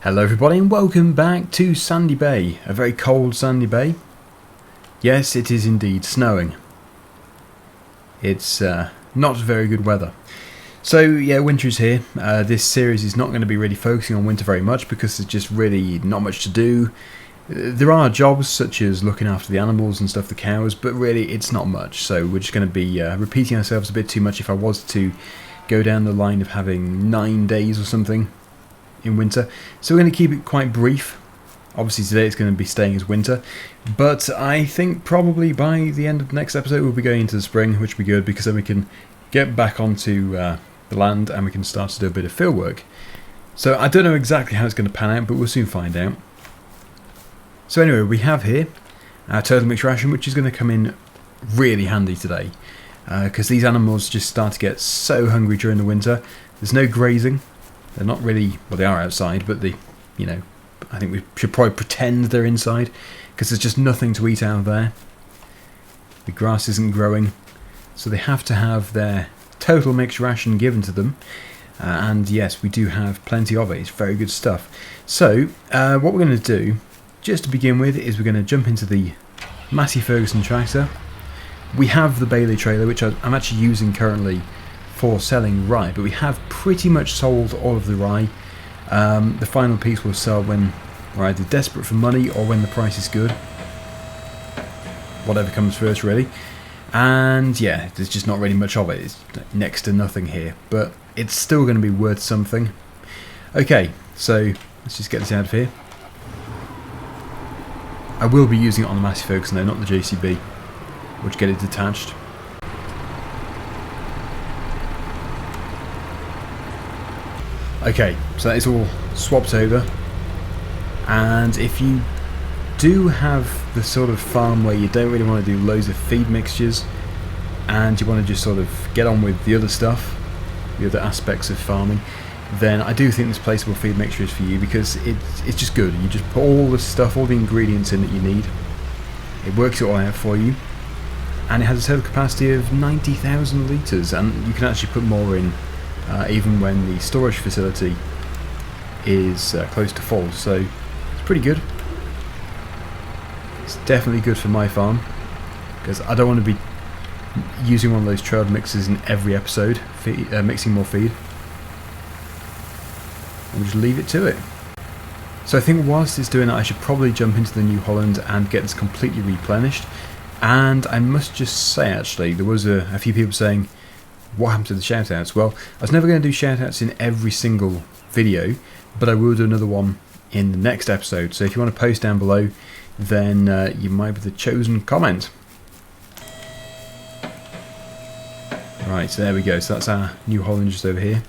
Hello everybody and welcome back to Sandy Bay, a very cold Sandy Bay. Yes, it is indeed snowing. It's not very good weather. So yeah, winter is here. This series is not going to be really focusing on winter very much because there's just really not much to do. There are jobs such as looking after the animals and stuff, the cows, but really it's not much. So we're just going to be repeating ourselves a bit too much if I was to go down the line of having 9 days or something in winter. So we're going to keep it quite brief. Obviously today it's going to be staying as winter, but I think probably by the end of the next episode we'll be going into the spring, which will be good because then we can get back onto the land and we can start to do a bit of field work. So I don't know exactly how it's going to pan out, but we'll soon find out. So anyway, we have here our total mixed ration, which is going to come in really handy today because these animals just start to get so hungry during the winter. There's no grazing. They're not really, well, they are outside, but they, you know, I think we should probably pretend they're inside because there's just nothing to eat out there. The grass isn't growing, so they have to have their total mixed ration given to them. And yes, we do have plenty of it. It's very good stuff. So what we're going to do, just to begin with, is we're going to jump into the Massey Ferguson tractor. We have the Bailey trailer, which I'm actually using currently for selling rye, but we have pretty much sold all of the rye. The final piece will sell when we're either desperate for money or when the price is good. Whatever comes first, really. And yeah, there's just not really much of it. It's next to nothing here, but it's still going to be worth something. Okay, so let's just get this out of here. I will be using it on the Massey Ferguson though, not the JCB, which get it detached. Okay, so that is all swapped over, and if you do have the sort of farm where you don't really want to do loads of feed mixtures and you want to just sort of get on with the other stuff, the other aspects of farming, then I do think this placeable feed mixture is for you because it's just good. You just put all the stuff, all the ingredients in that you need. It works it all out for you, and it has a total capacity of 90,000 litres, and you can actually put more in even when the storage facility is close to full, so it's pretty good. It's definitely good for my farm because I don't want to be using one of those trailed mixers in every episode, mixing more feed. We'll just leave it to it. So I think whilst it's doing that, I should probably jump into the New Holland and get this completely replenished. And I must just say, actually, there was a few people saying, what happened to the shoutouts? Well, I was never going to do shoutouts in every single video, but I will do another one in the next episode. So if you want to post down below, then you might be the chosen comment. Right, so there we go. So that's our New Holland just over here.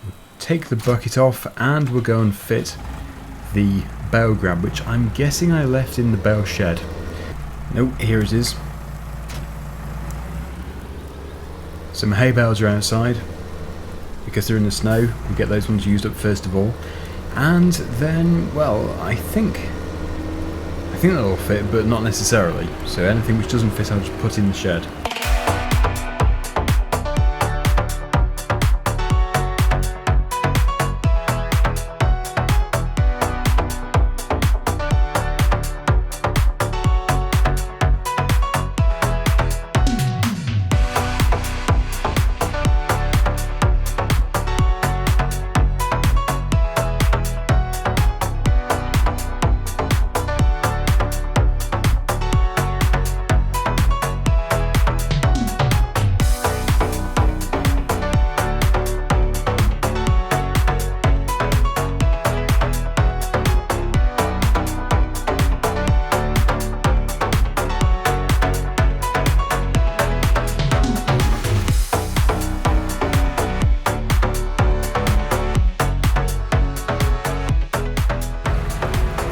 We'll take the bucket off and we'll go and fit the bale grab, which I'm guessing I left in the bale shed. Nope, here it is. Some hay bales are outside because they're in the snow. We get those ones used up first of all, and then, well, I think that'll fit, but not necessarily. So anything which doesn't fit, I'll just put in the shed.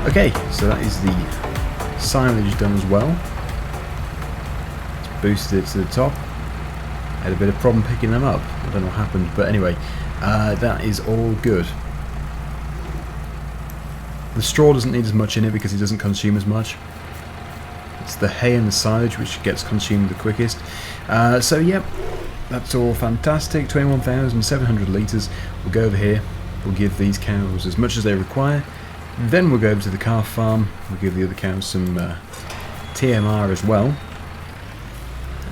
Okay, so that is the silage done as well. It's boosted it to the top. Had a bit of problem picking them up. I don't know what happened, but anyway, that is all good. The straw doesn't need as much in it because it doesn't consume as much. It's the hay and the silage which gets consumed the quickest. So yep, that's all fantastic. 21,700 litres. We'll go over here We'll give these cows as much as they require. Then we'll go over to the calf farm. We'll give the other cows some TMR as well.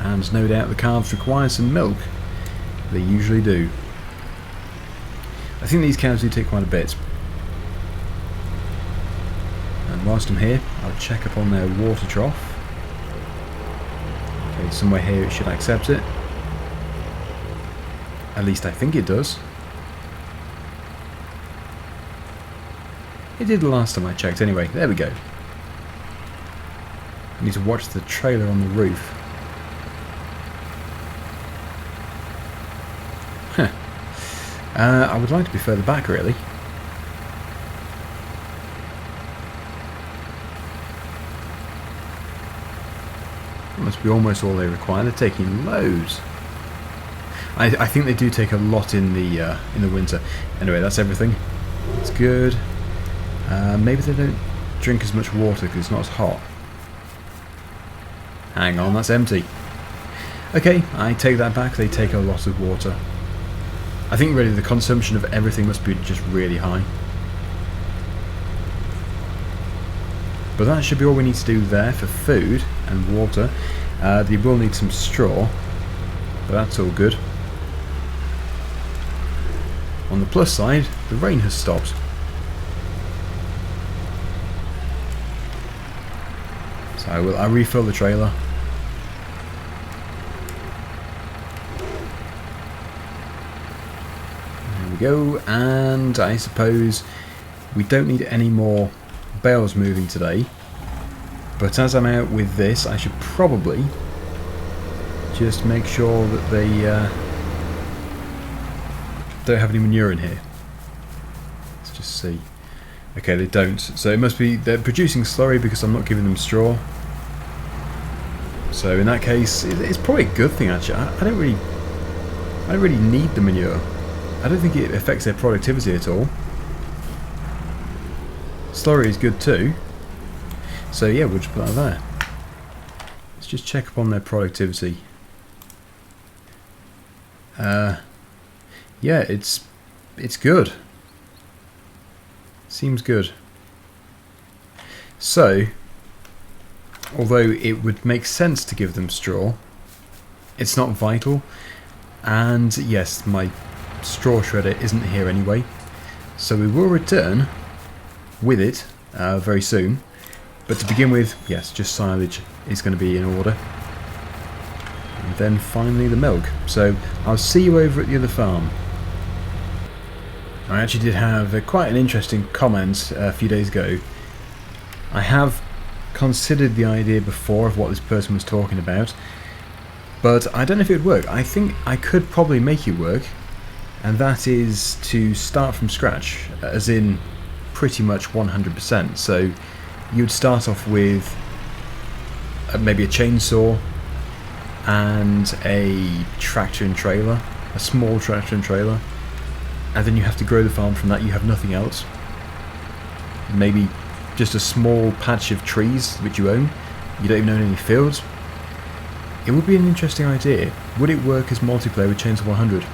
And no doubt the calves require some milk. They usually do. I think these cows do take quite a bit. And whilst I'm here, I'll check up on their water trough. Okay, somewhere here it should accept it. At least I think it does. It did the last time I checked anyway. There we go. I need to watch the trailer on the roof. Huh. I would like to be further back, really. That must be almost all they require. They're taking loads. I think they do take a lot in the winter. Anyway, that's everything. It's good. Maybe they don't drink as much water because it's not as hot. Hang on, that's empty. Okay, I take that back. They take a lot of water. I think really the consumption of everything must be just really high. But that should be all we need to do there for food and water. They will need some straw, but that's all good. On the plus side, the rain has stopped. So I'll refill the trailer. There we go, and I suppose we don't need any more bales moving today. But as I'm out with this, I should probably just make sure that they don't have any manure in here. Let's just see. Okay, they don't. So it must be they're producing slurry because I'm not giving them straw. So in that case, it's probably a good thing actually. I don't really need the manure. I don't think it affects their productivity at all. Slurry is good too. So yeah, we'll just put that there. Let's just check up on their productivity. Yeah, it's good. Seems good. So, although it would make sense to give them straw, it's not vital. And yes, my straw shredder isn't here anyway. So we will return with it very soon. But to begin with, yes, just silage is going to be in order. And then finally the milk. So I'll see you over at the other farm. I actually did have quite an interesting comment a few days ago. I have considered the idea before of what this person was talking about, but I don't know if it would work. I think I could probably make it work, and that is to start from scratch, as in pretty much 100%. So you'd start off with maybe a chainsaw and a tractor and trailer, a small tractor and trailer, and then you have to grow the farm from that. You have nothing else. Maybe just a small patch of trees which you own. You don't even own any fields. It would be an interesting idea. Would it work as multiplayer with Chainsaw 100?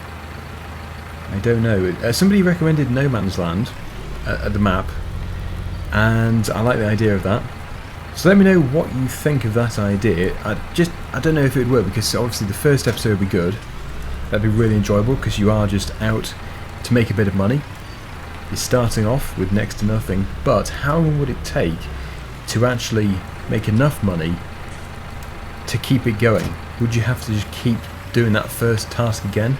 I don't know. Somebody recommended No Man's Land at the map, and I like the idea of that. So let me know what you think of that idea. I don't know if it would work, because obviously the first episode would be good. That'd be really enjoyable because you are just out to make a bit of money. You're starting off with next to nothing, but how long would it take to actually make enough money to keep it going? Would you have to just keep doing that first task again,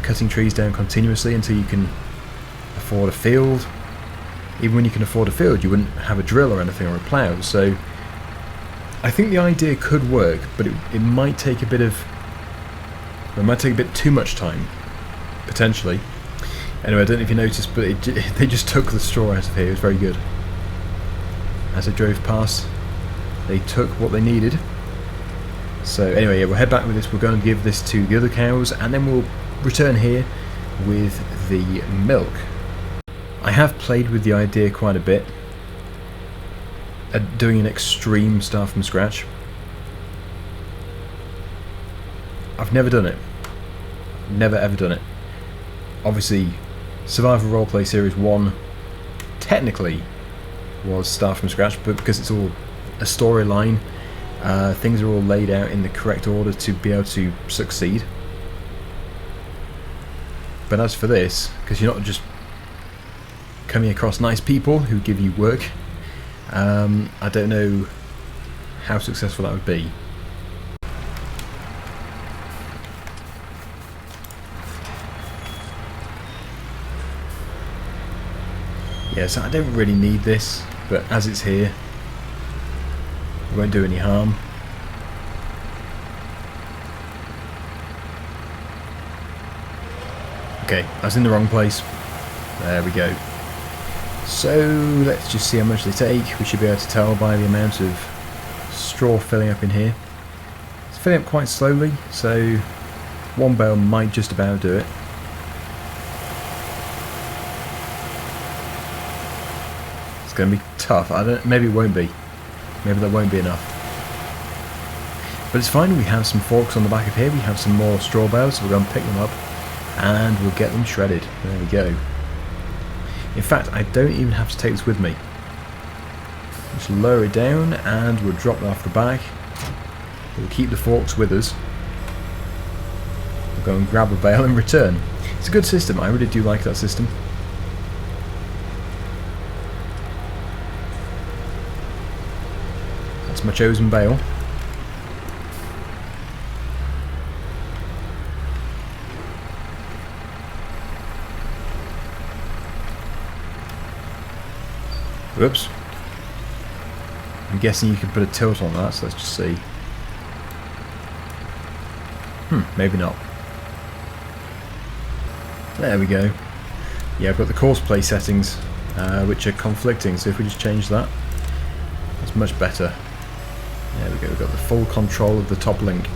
cutting trees down continuously until you can afford a field? Even when you can afford a field, you wouldn't have a drill or anything, or a plough. So I think the idea could work, but it might take a bit of, it might take a bit too much time, potentially. Anyway, I don't know if you noticed, but they just took the straw out of here. It was very good. As I drove past, they took what they needed. So anyway, yeah, we'll head back with this. We're going to give this to the other cows, and then we'll return here with the milk. I have played with the idea quite a bit, doing an extreme start from scratch. I've never done it. Never ever done it. Obviously, Survival Roleplay Series 1 technically was start from scratch, but because it's all a storyline, things are all laid out in the correct order to be able to succeed. But as for this, because you're not just coming across nice people who give you work, I don't know how successful that would be. Yeah, so I don't really need this, but as it's here, it won't do any harm. Okay, I was in the wrong place. There we go. So let's just see how much they take. We should be able to tell by the amount of straw filling up in here. It's filling up quite slowly, so one bale might just about do it. It's going to be tough. Maybe it won't be. Maybe that won't be enough. But it's fine. We have some forks on the back of here. We have some more straw bales, so we're going to pick them up and we'll get them shredded. There we go. In fact, I don't even have to take this with me. Just lower it down and we'll drop it off the back. We'll keep the forks with us. We'll go and grab a bale and return. It's a good system. I really do like that system. That's my chosen bale. Whoops. I'm guessing you can put a tilt on that, so let's just see. Maybe not. There we go. Yeah, I've got the course play settings, which are conflicting, so if we just change that, that's much better. There we go, we've got the full control of the top link.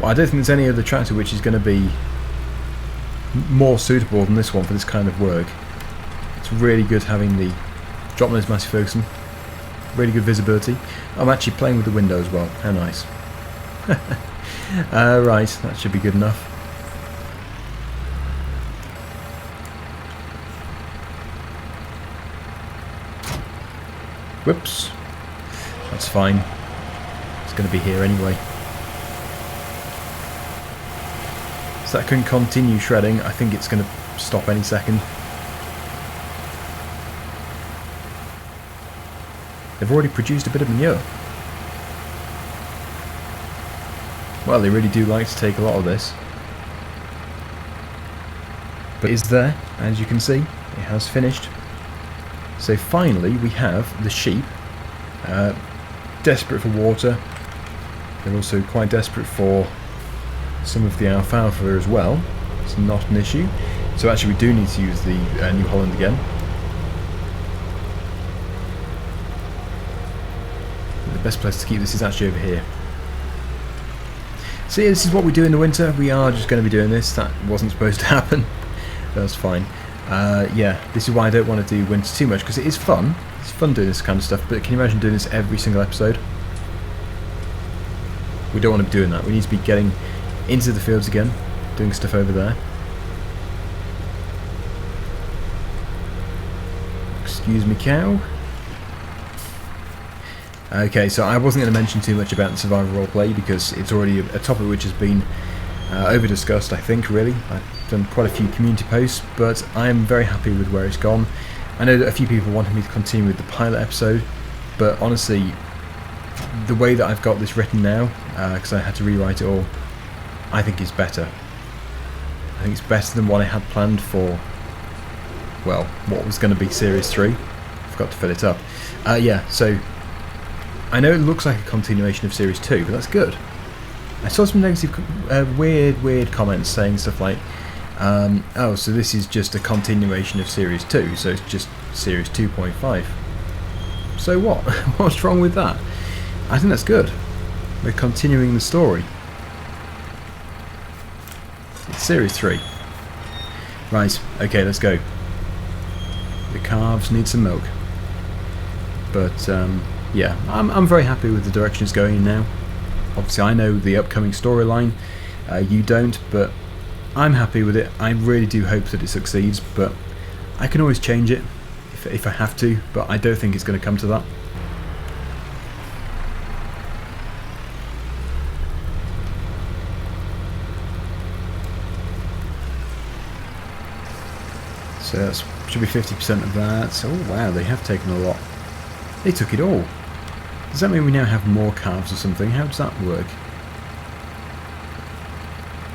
Well, I don't think there's any other tractor which is going to be more suitable than this one for this kind of work. It's really good having the drop nose Massey Ferguson, really good visibility. I'm actually playing with the window as well, how nice. Right, that should be good enough. Whoops, that's fine, it's going to be here anyway. So that can continue shredding. I think it's going to stop any second. They've already produced a bit of manure. Well, they really do like to take a lot of this. But it's there, as you can see, it has finished. So finally we have the sheep, desperate for water. They're also quite desperate for some of the alfalfa as well. It's not an issue. So actually we do need to use the New Holland again. The best place to keep this is actually over here. So yeah, this is what we do in the winter. We are just going to be doing this. That wasn't supposed to happen. That's fine. Yeah, this is why I don't want to do winter too much, because it is fun. It's fun doing this kind of stuff, but can you imagine doing this every single episode? We don't want to be doing that. We need to be getting into the fields again, doing stuff over there. Excuse me, cow. Okay, so I wasn't going to mention too much about the survival roleplay because it's already a topic which has been over-discussed, I think, really. I've done quite a few community posts, but I am very happy with where it's gone. I know that a few people wanted me to continue with the pilot episode, but honestly, the way that I've got this written now, because I had to rewrite it all, I think it's better. I think it's better than what I had planned for, well, what was going to be Series 3. I forgot to fill it up. Yeah, so I know it looks like a continuation of Series 2, but that's good. I saw some negative, weird comments saying stuff like, oh, so this is just a continuation of Series 2, so it's just Series 2.5. So what? What's wrong with that? I think that's good. We're continuing the story. It's Series 3. Right, okay, let's go. The calves need some milk. But, yeah, I'm very happy with the direction it's going in now. Obviously I know the upcoming storyline, you don't, but I'm happy with it. I really do hope that it succeeds, but I can always change it if I have to, but I don't think it's going to come to that. So that should be 50% of that. Oh wow, they have taken a lot. They took it all. Does that mean we now have more calves or something? How does that work?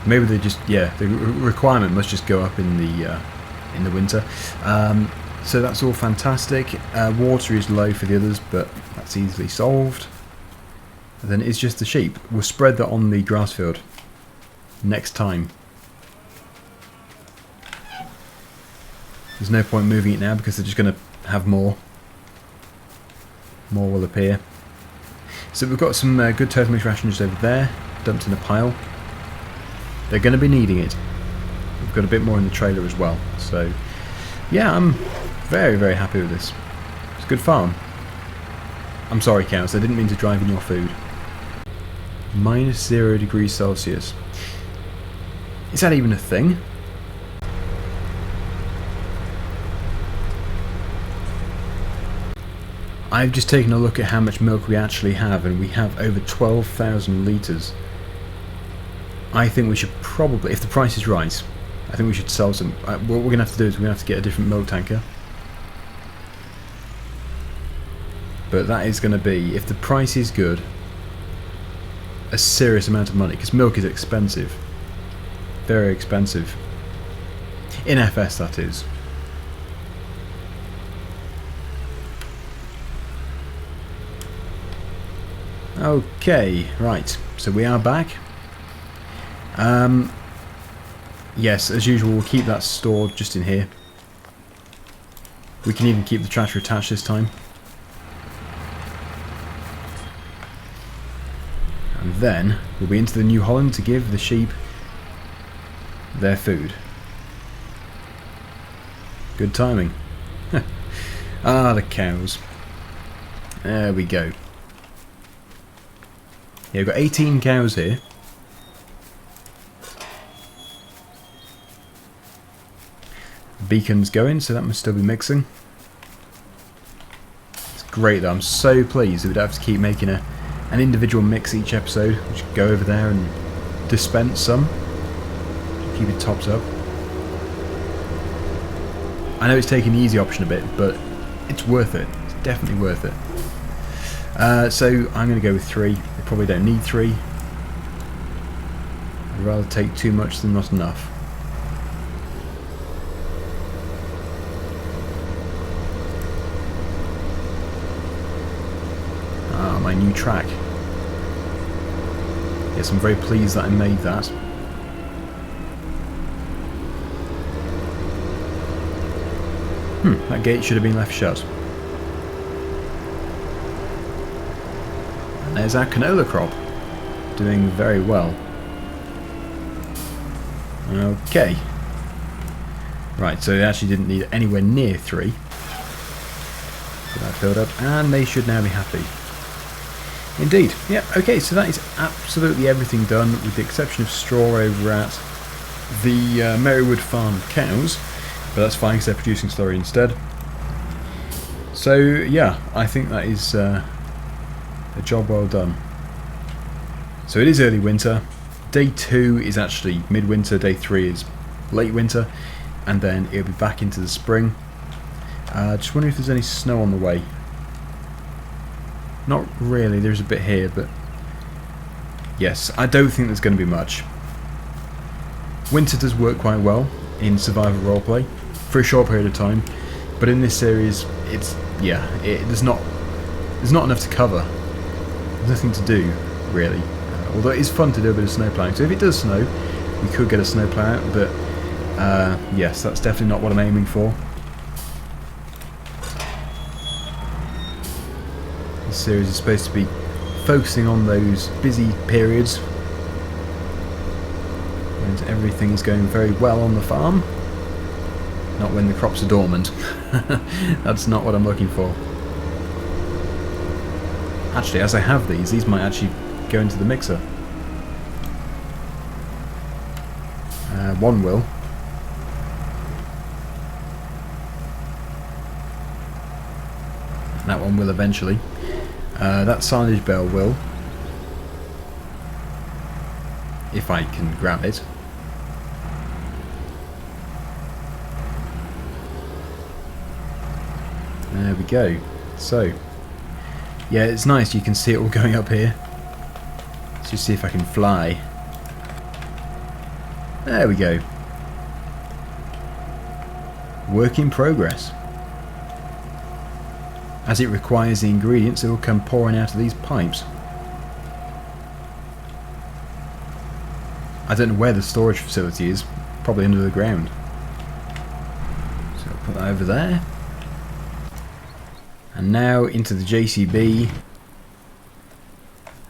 Maybe they just, yeah, the requirement must just go up in the winter. So that's all fantastic. Water is low for the others, but that's easily solved. And then it's just the sheep. We'll spread that on the grass field next time. There's no point moving it now because they're just going to have more. More will appear. So we've got some good turtle mix rations over there, dumped in a pile. They're going to be needing it. We've got a bit more in the trailer as well. So yeah, I'm very, very happy with this. It's a good farm. I'm sorry, cows, I didn't mean to drive in your food. -0 degrees Celsius. Is that even a thing? I've just taken a look at how much milk we actually have, and we have over 12,000 litres. I think we should probably, if the price is right, I think we should sell some. What we're going to have to do is we're going to have to get a different milk tanker. But that is going to be, if the price is good, a serious amount of money, because milk is expensive. Very expensive. In FS, that is. Okay, right, so we are back. Yes, as usual, we'll keep that stored just in here. We can even keep the tractor attached this time. And then we'll be into the New Holland to give the sheep their food. Good timing. Ah, the cows. There we go. Yeah, we've got 18 cows here. Beacon's going, so that must still be mixing. It's great though, I'm so pleased that we don't have to keep making an individual mix each episode. We should go over there and dispense some. Keep it topped up. I know it's taking the easy option a bit, but it's worth it. It's definitely worth it. So I'm going to go with 3. They probably don't need 3. I'd rather take too much than not enough. Ah, my new track. Yes, I'm very pleased that I made that. That gate should have been left shut. And there's our canola crop, doing very well. Okay. Right, so they actually didn't need anywhere near 3. Get that filled up, and they should now be happy. Indeed. Yep, okay, so that is absolutely everything done, with the exception of straw over at the Merrywood Farm cows. But that's fine because they're producing slurry instead. So yeah, I think that is a job well done. So it is early winter. Day 2 is actually midwinter, day 3 is late winter, and then it'll be back into the spring. Just wondering if there's any snow on the way. Not really, there's a bit here, but yes, I don't think there's going to be much. Winter does work quite well in survival roleplay for a short period of time, but in this series it's there's not enough to cover. There's nothing to do really, although it is fun to do a bit of snow plowing. So if it does snow, we could get a snow plow out, but yes, that's definitely not what I'm aiming for. This series is supposed to be focusing on those busy periods when everything is going very well on the farm. Not when the crops are dormant. That's not what I'm looking for. Actually, as I have these might actually go into the mixer. One will. That one will eventually. That silage bell will. If I can grab it. There we go. So, yeah, it's nice. You can see it all going up here. Let's just see if I can fly. There we go. Work in progress. As it requires the ingredients, it will come pouring out of these pipes. I don't know where the storage facility is. Probably under the ground. So I'll put that over there. And now into the JCB,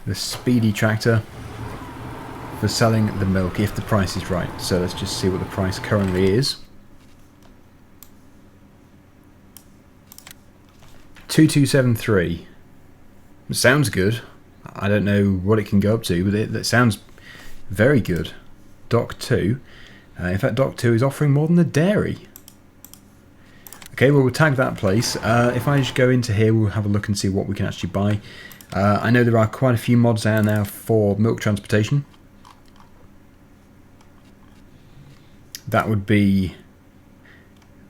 the speedy tractor for selling the milk if the price is right. So let's just see what the price currently is. 2273. Sounds good. I don't know what it can go up to, but it sounds very good. Dock 2. In fact, Dock 2 is offering more than the dairy. Okay, well, we'll tag that place. If I just go into here, we'll have a look and see what we can actually buy. I know there are quite a few mods out now for milk transportation. That would be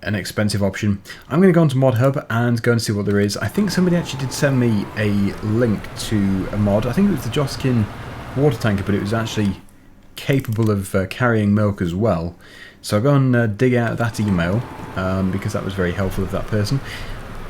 an expensive option. I'm going to go onto Mod Hub and go and see what there is. I think somebody actually did send me a link to a mod. I think it was the Joskin water tanker, but it was actually capable of carrying milk as well. So I'll go and dig out that email because that was very helpful of that person.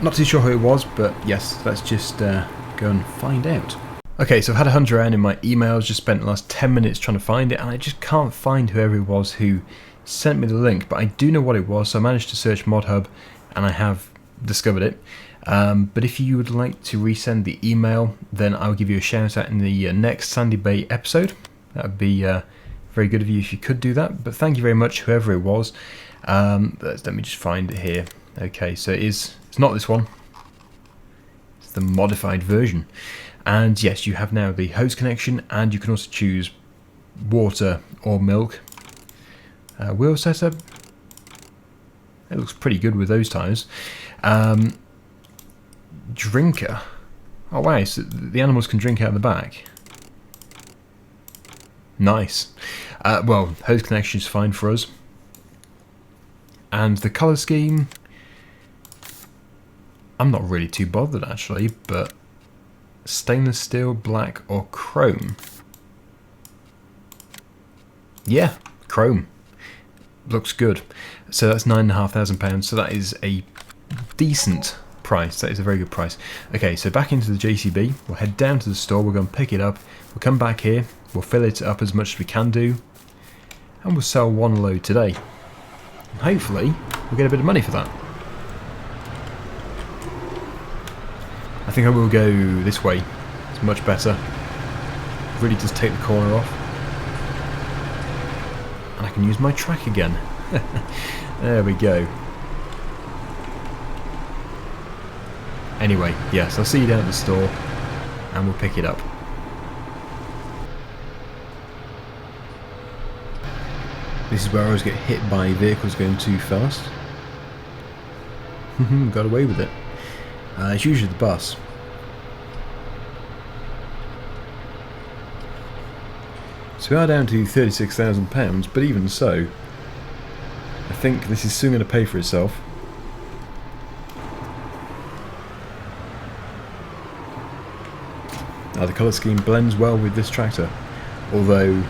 Not too sure who it was, but yes, let's just go and find out. Okay, so I've had a hunt around in my emails, just spent the last 10 minutes trying to find it, and I just can't find whoever it was who sent me the link, but I do know what it was, so I managed to search Mod Hub and I have discovered it. But if you would like to resend the email, then I'll give you a shout out in the next Sandy Bay episode. That would be very good of you if you could do that, but thank you very much, whoever it was. Let me just find it here. Okay, so it's not this one, it's the modified version. And yes, you have now the hose connection, and you can also choose water or milk. Wheel setup, it looks pretty good with those tyres. Drinker, oh wow, so the animals can drink out of the back. Nice. Well, hose connection is fine for us. And the colour scheme, I'm not really too bothered actually, but stainless steel, black or chrome? Yeah, chrome. Looks good. So that's £9,500, so that is a decent price. That is a very good price. Okay, so back into the JCB, we'll head down to the store, we'll go and pick it up, we'll come back here, we'll fill it up as much as we can do, and we'll sell one load today. And hopefully, we'll get a bit of money for that. I think I will go this way, it's much better. Really does take the corner off. And I can use my track again. There we go. Anyway, yes, I'll see you down at the store and we'll pick it up. This is where I always get hit by vehicles going too fast. Got away with it. It's usually the bus. So we are down to £36,000, but even so, I think this is soon going to pay for itself. Now the colour scheme blends well with this tractor, although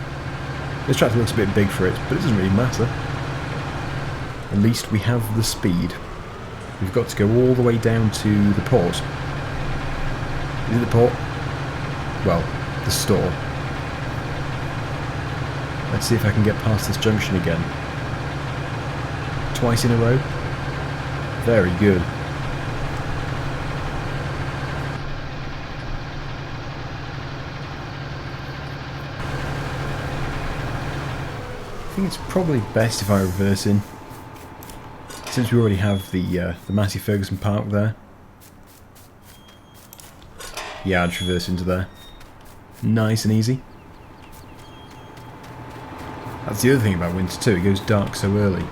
this tractor looks a bit big for it, but it doesn't really matter. At least we have the speed. We've got to go all the way down to the port. Is it the port? Well, the store. Let's see if I can get past this junction again. Twice in a row. Very good. I think it's probably best if I reverse in, since we already have the Massey Ferguson park there. Yeah, I'd traverse into there. Nice and easy. That's the other thing about winter too, it goes dark so early.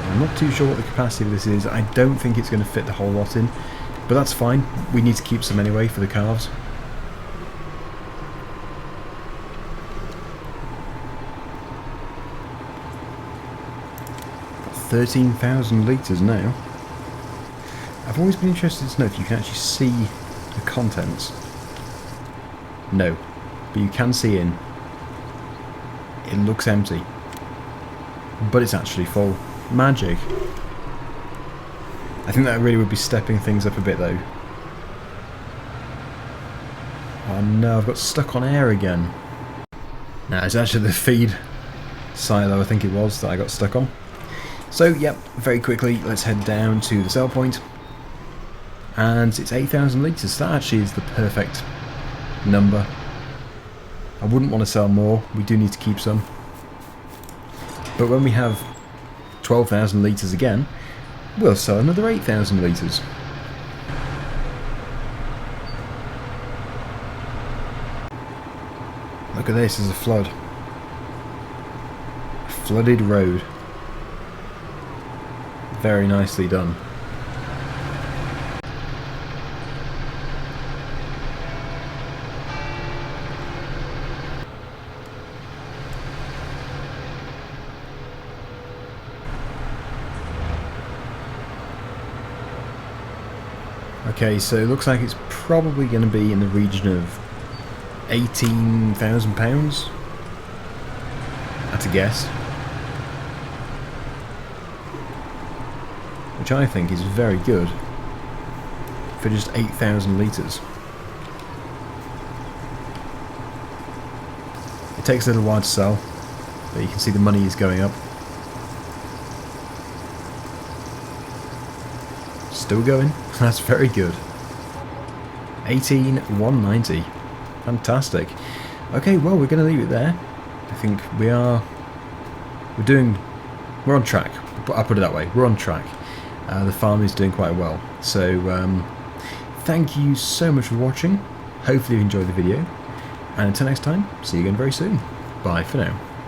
I'm not too sure what the capacity of this is. I don't think it's going to fit the whole lot in, but that's fine. We need to keep some anyway for the calves. 13,000 litres now. I've always been interested to know if you can actually see the contents. No, but you can see in. It looks empty, but it's actually full. Magic. I think that really would be stepping things up a bit though. Oh no, I've got stuck on air again. Nah, it's actually the feed silo I think it was that I got stuck on. So yep, very quickly let's head down to the sell point. And it's 8,000 litres, that actually is the perfect number. I wouldn't want to sell more, we do need to keep some. But when we have 12,000 litres again, we'll sell another 8,000 litres. Look at this, there's a flood. A flooded road. Very nicely done. Okay, so it looks like it's probably going to be in the region of £18,000, at a guess, which I think is very good for just 8,000 litres. It takes a little while to sell, but you can see the money is going up. Still going. That's very good. 18,190. Fantastic. Okay, well, we're going to leave it there. I think we're on track. I'll put it that way. We're on track. The farm is doing quite well. So, thank you so much for watching. Hopefully you enjoyed the video. And until next time, see you again very soon. Bye for now.